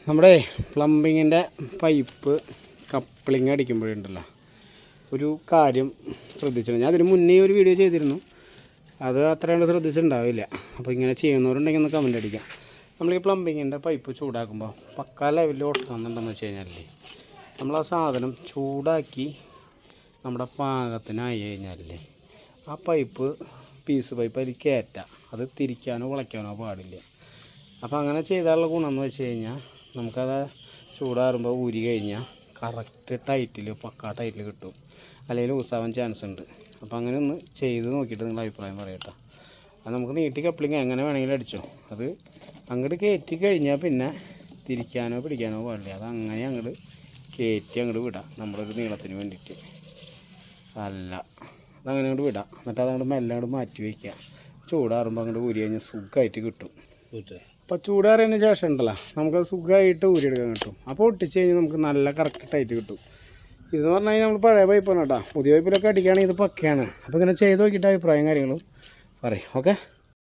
നമ്മുടെ പ്ലംബിങ്ങിൻ്റെ pipe coupling അടിക്കുമ്പോഴുണ്ടല്ലോ ഒരു കാര്യം ശ്രദ്ധിച്ചിട്ടുണ്ട്. ഞാൻ അതിന് മുന്നേ ഒരു വീഡിയോ ചെയ്തിരുന്നു, അത് അത്രയും ശ്രദ്ധിച്ചിട്ടുണ്ടാവില്ല. അപ്പോൾ ഇങ്ങനെ ചെയ്യുന്നവരുണ്ടെങ്കിൽ ഒന്ന് കമൻ്റ് അടിക്കാം. നമ്മൾ ഈ പ്ലംബിങ്ങിൻ്റെ പൈപ്പ് ചൂടാക്കുമ്പോൾ പക്കാ ലെവലിൽ ഓട്ടണമെന്നുണ്ടെന്ന് വെച്ച് കഴിഞ്ഞാൽ നമ്മൾ ആ സാധനം ചൂടാക്കി നമ്മുടെ പാകത്തിനായി കഴിഞ്ഞാലേ ആ പൈപ്പ് പീസ് പൈപ്പ് അതിൽ കയറ്റാം, അത് തിരിക്കാനോ വളയ്ക്കാനോ പാടില്ല. അപ്പോൾ അങ്ങനെ ചെയ്താലുള്ള ഗുണമെന്ന് വെച്ച് കഴിഞ്ഞാൽ നമുക്കത് ചൂടാറുമ്പോൾ ഊരി കഴിഞ്ഞാൽ കറക്റ്റ് ടൈറ്റിൽ പക്കാ ടൈറ്റിൽ കിട്ടും, അല്ലെങ്കിൽ ലൂസാവാൻ ചാൻസ് ഉണ്ട്. അപ്പോൾ അങ്ങനെ ഒന്ന് ചെയ്ത് നോക്കിയിട്ട് നിങ്ങൾ അഭിപ്രായം പറയട്ടോ. അത് നമുക്ക് നീട്ടി കപ്ലിങ് എങ്ങനെ വേണമെങ്കിലും അടിച്ചോ, അത് അങ്ങോട്ട് കയറ്റി കഴിഞ്ഞാൽ പിന്നെ തിരിക്കാനോ പിടിക്കാനോ പാടില്ല. അത് അങ്ങനെ അങ്ങോട്ട് കയറ്റി അങ്ങോട്ട് വിടാം, നമ്മുടെ ഒരു നീളത്തിന് വേണ്ടിയിട്ട് അല്ല, അതങ്ങനെ അങ്ങോട്ട് വിടാം. എന്നിട്ട് അതങ്ങോട്ട് മെല്ലെ അങ്ങോട്ട് മാറ്റി വയ്ക്കുക. ചൂടാറുമ്പോൾ അങ്ങോട്ട് ഊരി കഴിഞ്ഞാൽ സുഖമായിട്ട് കിട്ടും. അപ്പോൾ ചൂടാറിയതിന് ശേഷം ഉണ്ടല്ലോ നമുക്കത് സുഖമായിട്ട് ഊരിയെടുക്കാൻ കിട്ടും. അപ്പോൾ ഒട്ടിച്ച് കഴിഞ്ഞാൽ നമുക്ക് നല്ല കറക്റ്റ് ടൈറ്റ് കിട്ടും. ഇതെന്ന് പറഞ്ഞു കഴിഞ്ഞാൽ നമ്മൾ പഴയ പൈപ്പാണ് കേട്ടോ. പുതിയ പൈപ്പിലൊക്കെ അടിക്കുകയാണെങ്കിൽ ഇത് പക്കയാണ്. അപ്പോൾ ഇങ്ങനെ ചെയ്ത് നോക്കിയിട്ട് അഭിപ്രായം കാര്യങ്ങളും പറയും. ഓക്കെ.